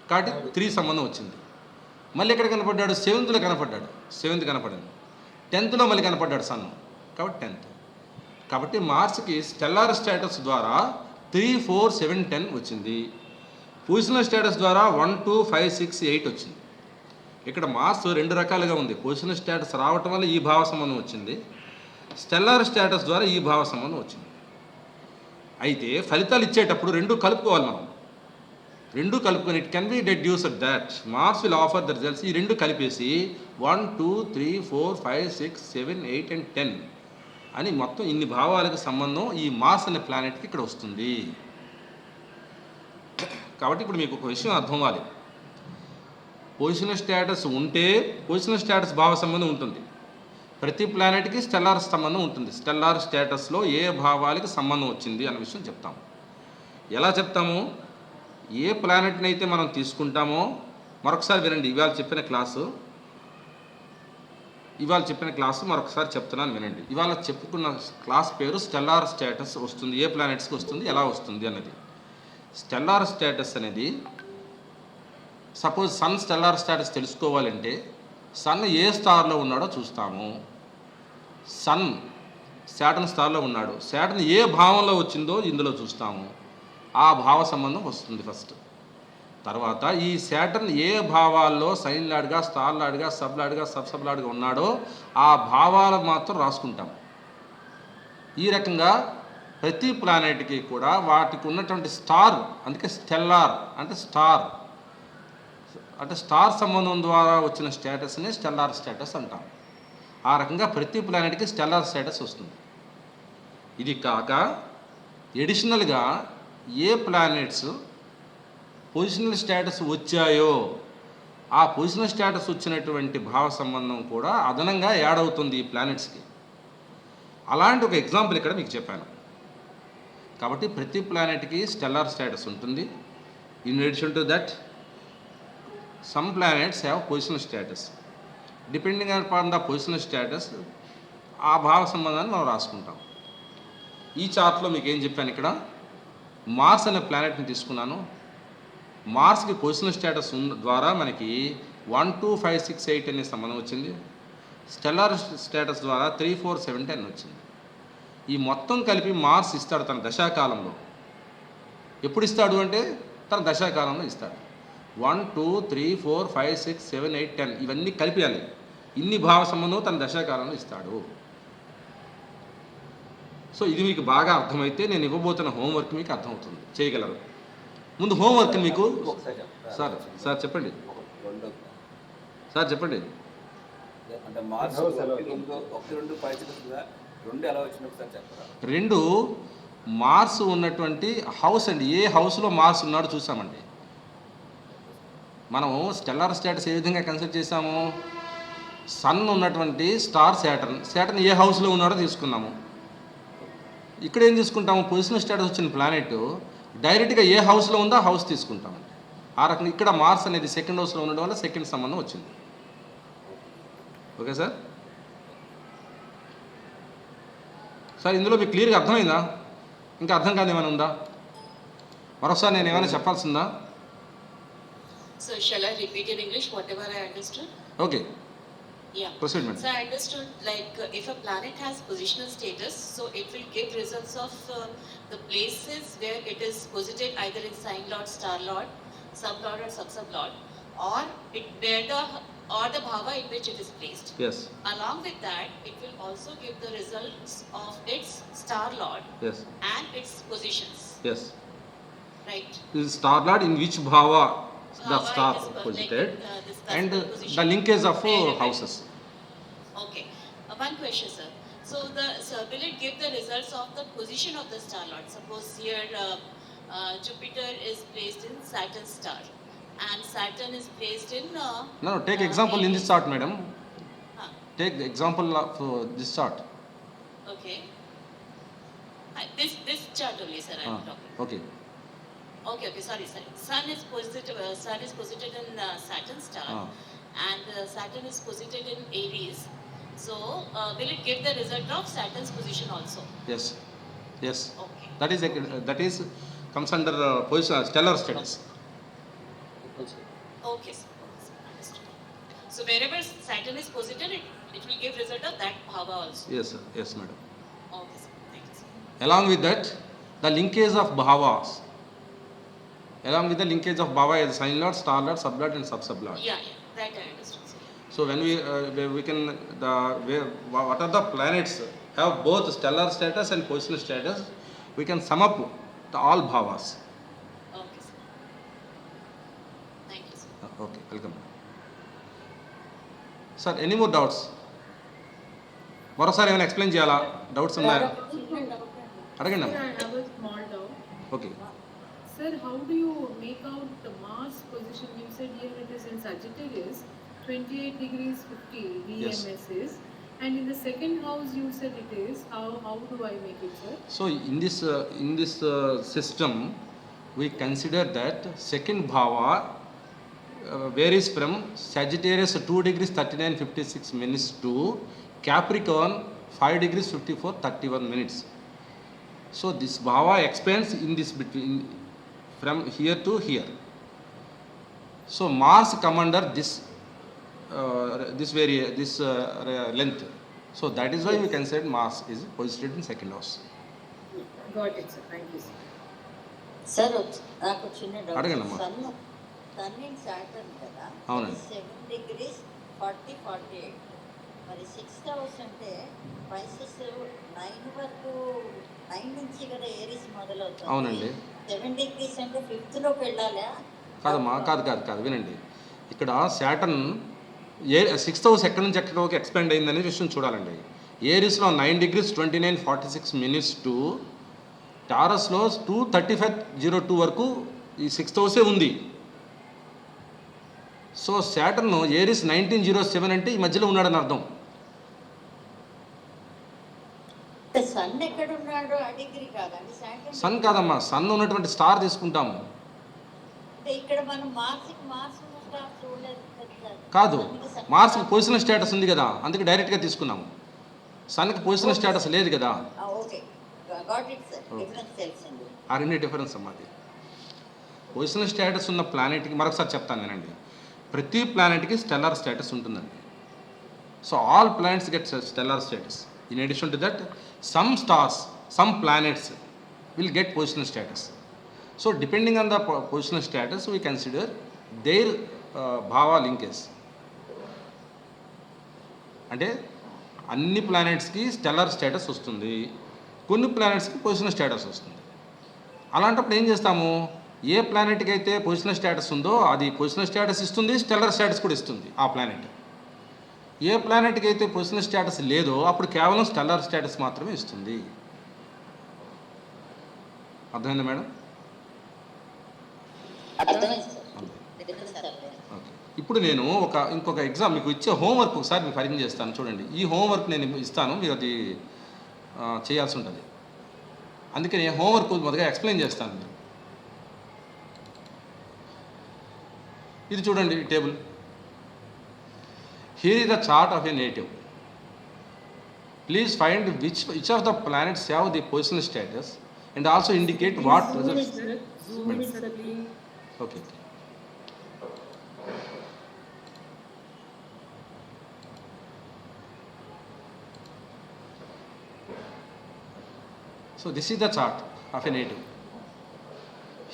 కాబట్టి 3 సంబంధం వచ్చింది. మళ్ళీ ఎక్కడ కనపడ్డాడు? 7thలో కనపడ్డాడు, 7th కనపడింది. 10thలో మళ్ళీ కనపడ్డాడు సన్, కాబట్టి 10th. కాబట్టి మార్స్కి స్టెల్లార్ స్టేటస్ ద్వారా 3, 4, 7, 10 వచ్చింది. పొజిషనల్ స్టేటస్ ద్వారా 1, 2, 5, 6, 8 వచ్చింది. ఇక్కడ మార్స్ 2 రకాలుగా ఉంది. పొజిషనల్ స్టేటస్ రావటం వల్ల ఈ భావ సంబంధం వచ్చింది, స్టెల్లార్ స్టేటస్ ద్వారా ఈ భావ సంబంధం వచ్చింది. అయితే ఫలితాలు ఇచ్చేటప్పుడు 2 కలుపుకోవాలి. మనం 2 కలుపుకొని it can be deduced that Mars will offer the results. ఈ 2 కలిపేసి 1, 2, 3, 4, 5, 6, 7, 8 and 10 అని మొత్తం ఇన్ని భావాలకు సంబంధం ఈ మార్స్ అనే ప్లానెట్కి ఇక్కడ వస్తుంది. కాబట్టి ఇప్పుడు మీకు ఒక విషయం అర్థం అవ్వాలి. పొజిషనల్ స్టేటస్ ఉంటే పొజిషనల్ స్టేటస్ భావ సంబంధం ఉంటుంది. ప్రతి ప్లానెట్కి స్టెల్లార్ సంబంధం ఉంటుంది. స్టెల్లార్ స్టేటస్లో ఏ భావాలకి సంబంధం వచ్చింది అన్న విషయం చెప్తాము. ఎలా చెప్తాము? ఏ ప్లానెట్ని అయితే మనం తీసుకుంటామో మరొకసారి వినండి. ఇవాళ చెప్పిన క్లాసు మరొకసారి చెప్తున్నాను వినండి. ఇవాళ చెప్పుకున్న క్లాస్ పేరు స్టెల్లార్ స్టేటస్ వస్తుంది, ఏ ప్లానెట్స్కి వస్తుంది, ఎలా వస్తుంది అన్నది. స్టెల్లార్ స్టేటస్ అనేది, సపోజ్ సన్ స్టెల్లార్ స్టేటస్ తెలుసుకోవాలంటే సన్ ఏ స్టార్లో ఉన్నాడో చూస్తాము. సన్ శాటర్న్ స్టార్లో ఉన్నాడు, శాటర్న్ ఏ భావంలో వచ్చిందో ఇందులో చూస్తాము. ఆ భావ సంబంధం వస్తుంది ఫస్ట్. తర్వాత ఈ శాటర్న్ ఏ భావాల్లో సైన్ లార్డ్గా, స్టార్ లార్డ్గా, సబ్ లార్డ్గా, సబ్ లార్డ్గా ఉన్నాడో ఆ భావాలు మాత్రం రాసుకుంటాం. ఈ రకంగా ప్రతి ప్లానెట్కి కూడా వాటికి ఉన్నటువంటి స్టార్, అందుకే స్టెల్లార్ అంటే స్టార్, అంటే స్టార్ సంబంధం ద్వారా వచ్చిన స్టేటస్ని స్టెల్లార్ స్టేటస్ అంటాం. ఆ రకంగా ప్రతి ప్లానెట్కి స్టెల్లార్ స్టేటస్ వస్తుంది. ఇది కాక ఎడిషనల్గా ఏ ప్లానెట్స్ పొజిషనల్ స్టేటస్ వచ్చాయో ఆ పొజిషనల్ స్టేటస్ వచ్చినటువంటి భావ సంబంధం కూడా అదనంగా యాడ్ అవుతుంది ఈ ప్లానెట్స్కి. అలాంటి ఒక ఎగ్జాంపుల్ ఇక్కడ మీకు చెప్పాను. కాబట్టి ప్రతి ప్లానెట్కి స్టెల్లార్ స్టేటస్ ఉంటుంది. In addition to that some planets have positional status. Depending upon the positional status ఆ భావ సంబంధాన్ని మనం రాసుకుంటాం. ఈ చార్ట్లో మీకు ఏం చెప్పాను, ఇక్కడ మార్స్ అనే ప్లానెట్ని తీసుకున్నాను. మార్స్కి పొజిషనల్ స్టేటస్ ద్వారా మనకి 1 2 5 6 8 అనే సంబంధం వచ్చింది. స్టెల్లార్ స్టేటస్ ద్వారా 3 4 7 10 వచ్చింది. ఈ మొత్తం కలిపి మార్స్ ఇస్తాడు తన దశాకాలంలో. ఎప్పుడు ఇస్తాడు అంటే తన దశాకాలంలో ఇస్తాడు. 1 2 3 4 5 6 7 8 10 ఇవన్నీ కలిపియాలి. ఇన్ని భావ సంబంధం తన దశాకాలంలో ఇస్తాడు. సో ఇది మీకు బాగా అర్థమైతే నేను ఇవ్వబోతున్న హోంవర్క్ మీకు అర్థమవుతుంది, చేయగలరు. ముందు హోంవర్క్ మీకు సార్ చెప్పండి. సార్ చెప్పండి. అంటే మార్స్ 1 2 పరిస్థితులుగా 2 ఎలా వచ్చిన ఒకసారి చెప్పరా? 2 మార్స్ ఉన్నటువంటి హౌస్ అండి. ఏ హౌస్లో మార్స్ ఉన్నాడో చూసామండి. మనం స్టెల్లార్ స్టేటస్ ఏ విధంగా కన్సిడర్ చేసాము? సన్ ఉన్నటువంటి స్టార్ శాటర్న్ ఏ హౌస్లో ఉన్నాడో తీసుకున్నాము. ఇక్కడ ఏం తీసుకుంటాము? పొజిషనల్ స్టేటస్ వచ్చిన ప్లానెట్ డైరెక్ట్గా ఏ హౌస్లో ఉందో ఆ హౌస్ తీసుకుంటామండి. ఆ రకంగా ఇక్కడ మార్స్ అనేది సెకండ్ హౌస్లో ఉండడం వల్ల సెకండ్ సంబంధం వచ్చింది. Okay sir? సార్ ఇందులో మీకు క్లియర్గా అర్థమైందా? ఇంకా అర్థం కాదు ఏమైనా ఉందా? మరొకసారి నేను ఏమైనా చెప్పాల్సిందా? So shall I repeat in English whatever I understood? Okay, Yeah. Proceed madam. So I understood like if a planet has positional status, so it will give results of the places where it is posited either in sign lord, star lord, sub lord or sub lord, or it where the bhava in which it is placed. Yes. Along with that, it will also give the results of its star lord Yes. and its positions. Yes. Right. This is star lord in which bhava the Bhava star is posited this and classical position. the linkage of Where it is. houses. Okay. One question, sir. So will it give the results of the position of the star lord? Suppose here Jupiter is placed in Saturn star, and Saturn is placed in. No, take example in this chart, madam. Huh. Take the example of this chart. Okay. This chart only, sir. I'm talking. Okay. Okay. Sorry. Sun is posited in Saturn star, and Saturn is posited in Aries. So will it give the result of Saturn's position also? Yes. Yes. Okay. That is comes under position stellar status. Okay, sir. Understood. So wherever Saturn is posited, it will give result of that bhava also. Yes, sir. Yes, madam. Okay, sir. Thank you, sir. Along with that, the linkage of bhavas. Along with the linkage of bhava is sign lord, star lord, sub lord, and sub lord. Yeah, that I understood, sir. So when we can what are the planets have both stellar status and positional status, we can sum up the all bhavas. Okay, sir. Thank you, sir. Okay, welcome. Sir, any more doubts? మరోసారి ఏమైనా explain చేయాలా? Doubts ఉన్నాయా? అడగండి అమ్మా. Sir, I have a small doubt. Okay. Sir, how do you make out the Mars position? You said here it is in Sagittarius, 28 degrees 50 VMS is, and in the second house you said it is. How do I make it, sir? So in this system, we consider that second bhava varies from Sagittarius 2 degrees 39 56 minutes to Capricorn 5 degrees 54 31 minutes. So this bhava expands in this between from here to here. So Mars come under this length. So that is why we can say Mars is posited in second house. Got it, sir. Thank you, sir. Sir నాకు చిన్న అడగండమ్మా. Son in Saturn కదా, అవునండి. 7 degrees 48. మరి 6th house అంటే prices 9 వరకు, 9 నుంచి కదా Aries మొదలవుతుంది. అవునండి. 7 degrees అంటే 5th లోకి వెళ్ళాలా? కాదమ్మా, కాదు వినండి. ఇక్కడ శాటర్న్ 6th house ఎక్కడి నుంచి ఎక్కడి వరకు ఎక్స్పాండ్ అయిందనే విషయం చూడాలండి. ఏరీస్లో 9 degrees 29 46 minutes టు టారస్లో 2:35:02 వరకు ఈ 6th హౌసే ఉంది. సో శాటర్న్ ఏరీస్ 1907 అంటే ఈ మధ్యలో ఉన్నాడని అర్థం. సన్ ఎక్కడ ఉన్నాడో ఆ డిగ్రీ కాదండి, సాటర్న్ సన్ కాదమ్మా, సన్ ఉన్నటువంటి స్టార్ తీసుకుంటాము. అంటే ఇక్కడ మనం మార్స్ స్టార్ చూడలేదు కదా. కాదు, మార్స్కి పొజిషనల్ స్టేటస్ ఉంది కదా, అందుకే డైరెక్ట్గా తీసుకున్నాము. సన్కి పొజిషనల్ స్టేటస్ లేదు కదా. Okay, got it sir. Difference తెలిసింది. ఆ రెండే డిఫరెన్స్ అమ్మా. అది పొజిషనల్ స్టేటస్ ఉన్న ప్లానెట్కి మరొకసారి చెప్తాను వినండి. ప్రతి ప్లానెట్కి స్టెల్లార్ స్టేటస్ ఉంటుందండి. So all planets get stellar status. In addition to that some stars, some planets will get positional status. So depending on the positional status we consider their bhava linkage. అంటే అన్ని ప్లానెట్స్కి stellar status వస్తుంది, కొన్ని ప్లానెట్స్కి positional status వస్తుంది. అలాంటప్పుడు ఏం చేస్తాము, ఏ ప్లానెట్కి అయితే positional status ఉందో అది పొజిషనల్ స్టేటస్ ఇస్తుంది, స్టెల్లర్ స్టేటస్ కూడా ఇస్తుంది ఆ ప్లానెట్. ఏ ప్లానెట్కి అయితే పొజిషనల్ స్టేటస్ లేదో అప్పుడు కేవలం స్టెల్లర్ స్టేటస్ మాత్రమే ఇస్తుంది. అర్థమైందా మేడం? అర్థమైంది సార్. ఓకే. ఇప్పుడు నేను ఇంకొక ఎగ్జామ్ మీకు ఇచ్చే హోంవర్క్ ఒకసారి మీకు పరిచయం చేస్తాను. చూడండి, ఈ హోంవర్క్ నేను ఇస్తాను, మీరు అది చేయాల్సి ఉంటుంది. అందుకని హోంవర్క్ మొదటిగా ఎక్స్ప్లెయిన్ చేస్తాను. మీరు ఇది చూడండి table. Here is the chart of a native. Please find which of the planets have the positional status and also indicate what results. Okay. So this is the chart of a native.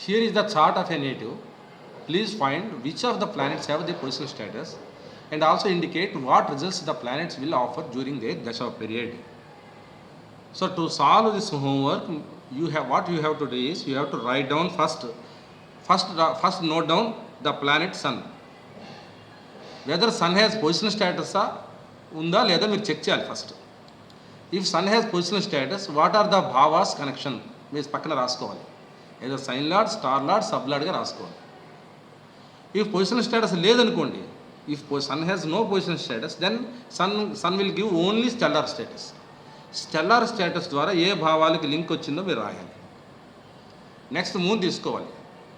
Here is the chart of a native. Please find which of the planets have the positional status and also indicate what results the planets will offer during their dasha period. So to solve this homework, what you have to do is you have to write down first note down the planet sun. Whether sun has positional status unda leda meer check cheyali first. If sun has positional status, what are the bhavas connection? మీరు పక్కన రాసుకోవాలి. ఏదో sign lord, star lord, sub లార్డ్గా రాసుకోవాలి. If positional status లేదనుకోండి, if sun has no positional status, then sun will give only stellar status. Stellar status ద్వారా ఏ భావాలకి లింక్ వచ్చిందో మీరు రాయాలి. నెక్స్ట్ మూన్ తీసుకోవాలి.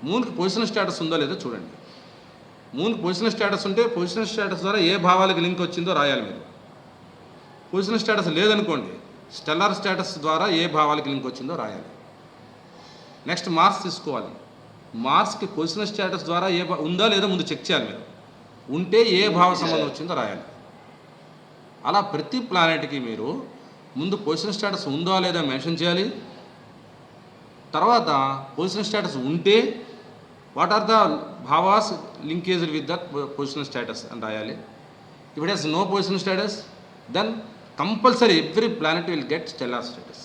మూన్కి పొజిషనల్ స్టేటస్ ఉందో లేదో చూడండి. మూన్కి పొజిషనల్ స్టేటస్ ఉంటే పొజిషనల్ స్టేటస్ ద్వారా ఏ భావాలకి లింక్ వచ్చిందో రాయాలి మీరు. పొజిషనల్ స్టేటస్ లేదనుకోండి, స్టెల్లార్ స్టేటస్ ద్వారా ఏ భావాలకి లింక్ వచ్చిందో రాయాలి. నెక్స్ట్ మార్స్ తీసుకోవాలి. మార్స్కి పొజిషనల్ స్టేటస్ ద్వారా ఉందా లేదో ముందు చెక్ చేయాలి మీరు. ఉంటే ఏ భావ సంబంధం వచ్చిందో రాయాలి. అలా ప్రతి ప్లానెట్కి మీరు ముందు పొజిషనల్ స్టేటస్ ఉందా లేదా మెన్షన్ చేయాలి. తర్వాత పొజిషనల్ స్టేటస్ ఉంటే what are the bhavas linkage with that positional status అని రాయాలి. If it has no positional status, then compulsory every planet will get stellar status.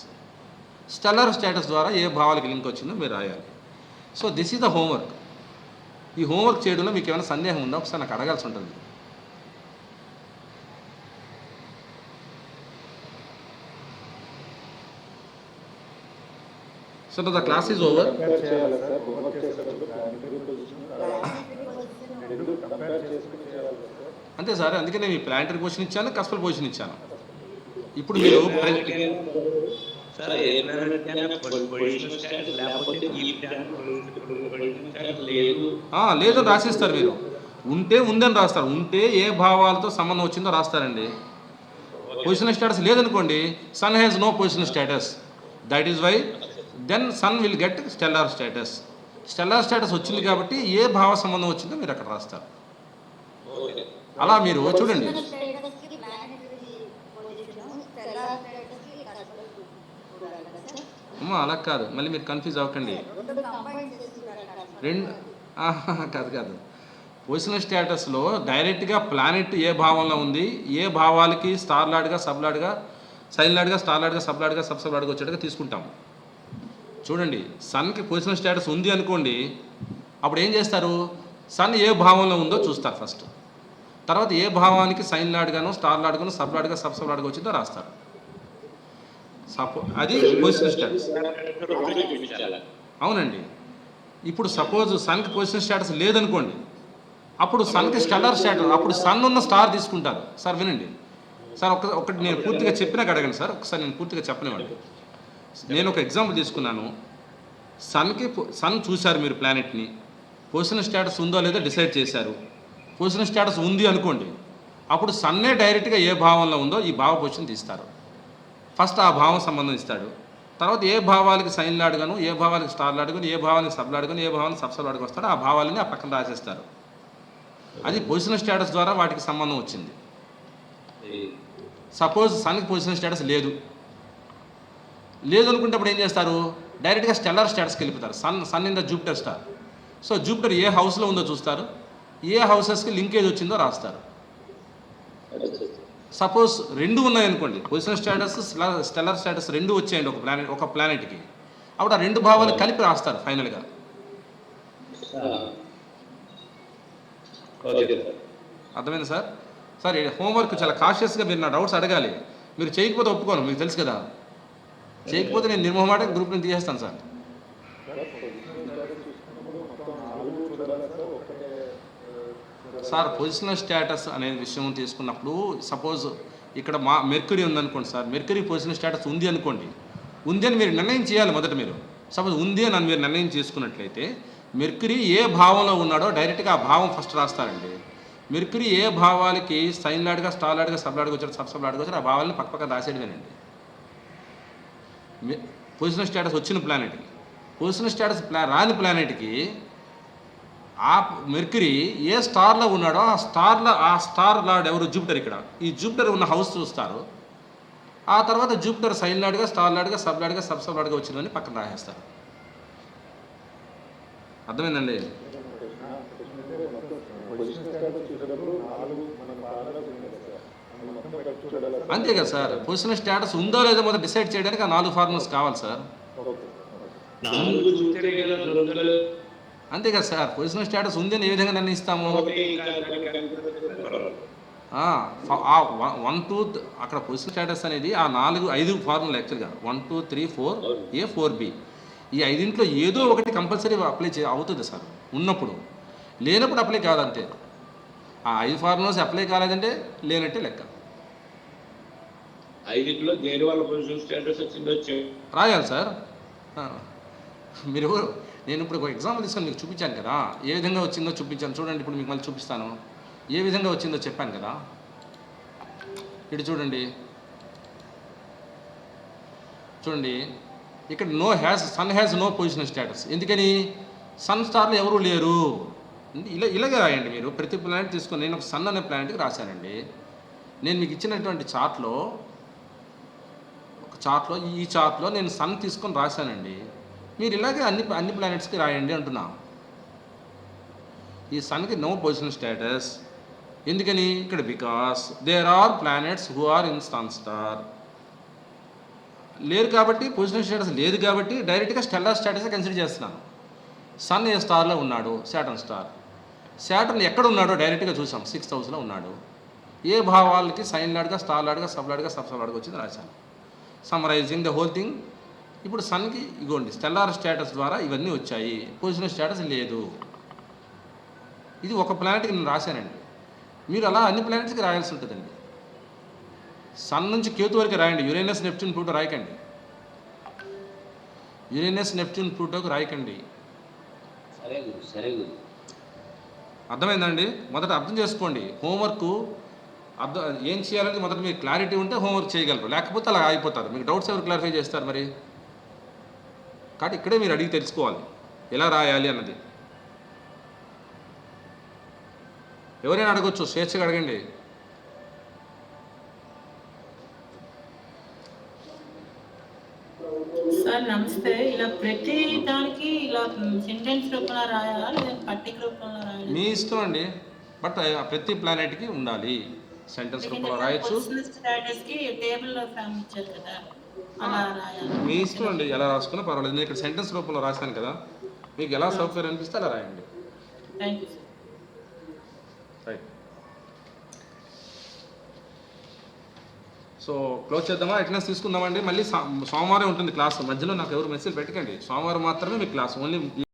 Stellar status ద్వారా ఏ భావాలకి లింక్ వచ్చిందో మీరు రాయాలి. So this is the homework. ఈ హోంవర్క్ చేయడంలో మీకు ఏమైనా సందేహం ఉందా ఒకసారి నాకు అడగాల్సి ఉంటుంది. So the class is over. అంతే సార్, అందుకే నేను ఈ ప్లాంటరీ పొజిషన్ ఇచ్చాను, కస్పల్ పొజిషన్ ఇచ్చాను. ఇప్పుడు మీరు లేదని రాసిస్తారు. మీరు ఉంటే ఉందని రాస్తారు. ఉంటే ఏ భావాలతో సంబంధం వచ్చిందో రాస్తారండి. పొజిషనల్ స్టేటస్ లేదనుకోండి, sun has no positional status, that is why then sun will get stellar status. Stellar status వచ్చింది కాబట్టి ఏ భావ సంబంధం వచ్చిందో మీరు అక్కడ రాస్తారు. అలా మీరు చూడండి. స్టేటస్కి ప్లానెటరీ పొజిషన్ స్టెల్లార్ స్టేటస్కి కస్టల్ చూడాలి కదా సార్? అమ్మా అలా కాదు, మళ్ళీ మీరు కన్ఫ్యూజ్ అవ్వకండి. రెండు కంబైన్ చేసి చూడాలి కదా? రెండు కాదు. పొజిషనల్ స్టేటస్లో డైరెక్ట్గా ప్లానెట్ ఏ భావంలో ఉంది, ఏ భావాలకి స్టార్ లాడ్గా, సబ్ లాడ్గా, సైన్ లాడ్గా, స్టార్ లాడ్గా, సబ్ లాడ్గా, సబ్ లాడ్గా వచ్చేట్టుగా తీసుకుంటాము. చూడండి, సన్కి పొజిషనల్ స్టేటస్ ఉంది అనుకోండి, అప్పుడు ఏం చేస్తారు, సన్ ఏ భావంలో ఉందో చూస్తారు ఫస్ట్. తర్వాత ఏ భావానికి సైన్ లాడ్గాను, స్టార్ లాడ్గాను, సబ్ లాడ్గా, సబ్ లాడ్గా వచ్చిందో రాస్తారు. అది పొజిషనల్ స్టేటస్. అవునండి. ఇప్పుడు సపోజ్ సన్కి పొజిషనల్ స్టేటస్ లేదనుకోండి, అప్పుడు సన్కి స్టెల్లార్ స్టేటస్, అప్పుడు సన్ ఉన్న స్టార్ తీసుకుంటారు. సార్ వినండి సార్, ఒకటి నేను పూర్తిగా చెప్పినాక అడగండి సార్, ఒకసారి నేను పూర్తిగా చెప్పనివ్వండి. నేను ఒక ఎగ్జాంపుల్ తీసుకున్నాను. సన్ చూశారు మీరు ప్లానెట్ని, పొజిషనల్ స్టేటస్ ఉందో లేదో డిసైడ్ చేశారు. పొజిషనల్ స్టేటస్ ఉంది అనుకోండి, అప్పుడు సన్నే డైరెక్ట్గా ఏ భావంలో ఉందో ఈ భావ పొజిషన్ తీస్తారు. ఫస్ట్ ఆ భావం సంబంధం ఇస్తాడు. తర్వాత ఏ భావాలకి సైన్ లాడ్గాను, ఏ భావాలకి స్టార్ లాడ్గాను, ఏ భావానికి సబ్ లాడ్గాను, ఏ భావానికి సబ్ లాడ్గా వస్తాడో ఆ భావాలని ఆ పక్కన రాసేస్తారు. అది పొజిషనల్ స్టేటస్ ద్వారా వాటికి సంబంధం వచ్చింది. సపోజ్ సన్కి పొజిషనల్ స్టేటస్ లేదు అనుకుంటప్పుడు ఏం చేస్తారు, డైరెక్ట్గా స్టెల్లార్ స్టేటస్కి వెళ్ళిపోతారు. Sun in the Jupiter star. So Jupiter ఏ హౌస్లో ఉందో చూస్తారు, ఏ హౌసెస్కి లింకేజ్ వచ్చిందో రాస్తారు. సపోజ్ రెండు ఉన్నాయనుకోండి, పొజిషనల్ స్టేటస్, స్టెల్లార్ స్టేటస్ రెండు వచ్చాయండి ఒక ప్లానెట్కి, అప్పుడు ఆ రెండు భావాలు కలిపి రాస్తారు ఫైనల్గా. అర్థమైంది సార్? సార్ హోంవర్క్ చాలా కాషియస్గా మీరు నా డౌట్స్ అడగాలి. మీరు చేయకపోతే ఒప్పుకోను, మీకు తెలుసు కదా. చేయకపోతే నేను నిర్మోహమాట గ్రూప్ నుంచి తీసేస్తాను సార్. సార్ పొజిషనల్ స్టేటస్ అనే విషయం తీసుకున్నప్పుడు సపోజ్ ఇక్కడ మెర్క్యూరీ ఉందనుకోండి సార్, మెర్క్యూరీ పొజిషనల్ స్టేటస్ ఉంది అనుకోండి, ఉంది అని మీరు నిర్ణయం చేయాలి మొదట. మీరు సపోజ్ ఉంది అని మీరు నిర్ణయం చేసుకున్నట్లయితే మెర్క్యూరీ ఏ భావంలో ఉన్నాడో డైరెక్ట్గా ఆ భావం ఫస్ట్ రాస్తారండి. మెర్క్యూరీ ఏ భావాలకి సైన్ లాడ్గా, స్టార్ లాడ్గా, సబ్ లాడ్గా వచ్చారు, సబ్ లాడ్గా వచ్చారు, ఆ భావాలని పక్క రాసేయడమేనండి. పొజిషనల్ స్టేటస్ వచ్చిన ప్లానెట్కి, పొజిషనల్ స్టేటస్ రాని ప్లానెట్కి ఆ మెర్క్యూరీ ఏ స్టార్లో ఉన్నాడో ఆ స్టార్ లార్డ్ ఎవరు, జూపిటర్. ఇక్కడ ఈ జూపిటర్ ఉన్న హౌస్ చూస్తారు. ఆ తర్వాత జూపిటర్ సైన్ లాడ్గా, స్టార్ లాడ్గా, సబ్ లాడ్గా, సబ్ లాడ్గా వచ్చిందని పక్కన రాసేస్తారు. అర్థమైందండి? అంతే కదా సార్, పొజిషనల్ స్టేటస్ ఉందో లేదో మొదటి డిసైడ్ చేయడానికి ఆ 4 ఫార్ములాస్ కావాలి సార్. అంతే కదా సార్, పొజిషనల్ స్టేటస్ ఉంది అని ఏ విధంగా నిర్ణయిస్తాము? 1 2 అక్కడ పొజిషనల్ స్టేటస్ అనేది ఆ 5 ఫార్ములా యాక్చువల్గా 1 2 3 4A 4B. ఈ 5 ఏదో ఒకటి కంపల్సరీ అప్లై అవుతుంది సార్ ఉన్నప్పుడు, లేనప్పుడు అప్లై కాదంతే. ఆ 5 ఫార్ములాస్ అప్లై కాలేదంటే లేనట్టే లెక్క. 5 దేని వల్ల పొజిషన్ స్టేటస్ వచ్చిందో రాయాలి సార్. మీరు నేను ఇప్పుడు ఒక ఎగ్జాంపుల్ తీసుకొని మీకు చూపించాను కదా, ఏ విధంగా వచ్చిందో చూపించాను. చూడండి, ఇప్పుడు మీకు మళ్ళీ చూపిస్తాను ఏ విధంగా వచ్చిందో చెప్పాను కదా. ఇటు చూడండి ఇక్కడ sun has no positional status. ఎందుకని? సన్ స్టార్లో ఎవరూ లేరు. ఇలాగే రాయండి మీరు. ప్రతి ప్లానెట్ తీసుకొని నేను ఒక సన్ అనే ప్లానెట్కి రాశానండి. నేను మీకు ఇచ్చినటువంటి చార్ట్లో ఈ చార్ట్లో నేను సన్ తీసుకొని రాశానండి. మీరు ఇలాగే అన్ని ప్లానెట్స్కి రాయండి అంటున్నా. ఈ సన్కి నో పొజిషనల్ స్టేటస్. ఎందుకని? ఇక్కడ because there are planets who are in sun star. లేరు కాబట్టి, పొజిషనల్ స్టేటస్ లేదు కాబట్టి డైరెక్ట్గా స్టెల్లార్ స్టేటస్ కన్సిడర్ చేస్తున్నాను. సన్ ఏ స్టార్లో ఉన్నాడు? Saturn star. శాటర్న్ ఎక్కడ ఉన్నాడో డైరెక్ట్గా చూసాం, 6th హౌస్లో ఉన్నాడు. ఏ భావాలకి సైన్ లాడ్గా, స్టార్ లాడ్గా, సబ్ లాడ్గా వచ్చింది రాశాను. Summarising the whole thing. ఇప్పుడు సన్కి ఇగోండి స్టెల్లార్ స్టేటస్ ద్వారా ఇవన్నీ వచ్చాయి, పొజిషనల్ స్టేటస్ లేదు. ఇది ఒక ప్లానెట్కి నేను రాశానండి. మీరు అలా అన్ని ప్లానెట్స్కి రాయాల్సి ఉంటుందండి. సన్ నుంచి కేతు వరకు రాయండి, యురేనస్, నెప్ట్యూన్, ప్లూటో రాయకండి. యురేనస్, నెప్ట్యూన్, ప్లూటోకి రాయకండి. అర్థమైందండి? మొదట అర్థం చేసుకోండి. హోంవర్క్ ఏం చేయాలని మొదట మీకు క్లారిటీ ఉంటే హోంవర్క్ చేయగలరు, లేకపోతే అలా ఆగిపోతారు. మీకు డౌట్స్ ఎవరు క్లారిఫై చేస్తారు మరి? కాబట్టి ఇక్కడే మీరు అడిగి తెలుసుకోవాలి. ఎలా రాయాలి అన్నది. ఎవరైనా అడగొచ్చు, స్వేచ్ఛగా అడగండి. సార్ నమస్తే. ఇలా ప్రతి దానికి ఇలా సెంటెన్స్ రూపంలో రాయాలా లేదా పట్టిక రూపంలో రాయాలి? మీ ఇష్టం అండి, బట్ ప్రతి ప్లానెట్కి ఉండాలి. సెంటెన్స్ రూపంలో రాయొచ్చు, స్టేటస్ కి టేబుల్ లో ఫామ్ ఇచ్చారు కదా, అలా రాయాలి. మీ ఇష్టం అండి, ఎలా రాసుకున్నా పర్వాలేదు. నేను ఇక్కడ సెంటెన్స్ రూపంలో రాశాను కదా, మీకు ఎలా సౌకర్యం అనిపిస్తే అలా రాయండి. Thank you sir. Right. So close చేద్దామా? అటెండెన్స్ తీసుకుందామండి. మళ్ళీ సోమవారం ఉంటుంది క్లాస్. మధ్యలో నాకు ఎవరు మెసేజ్ పెట్టకండి. సోమవారం మాత్రమే మీ క్లాస్, ఓన్లీ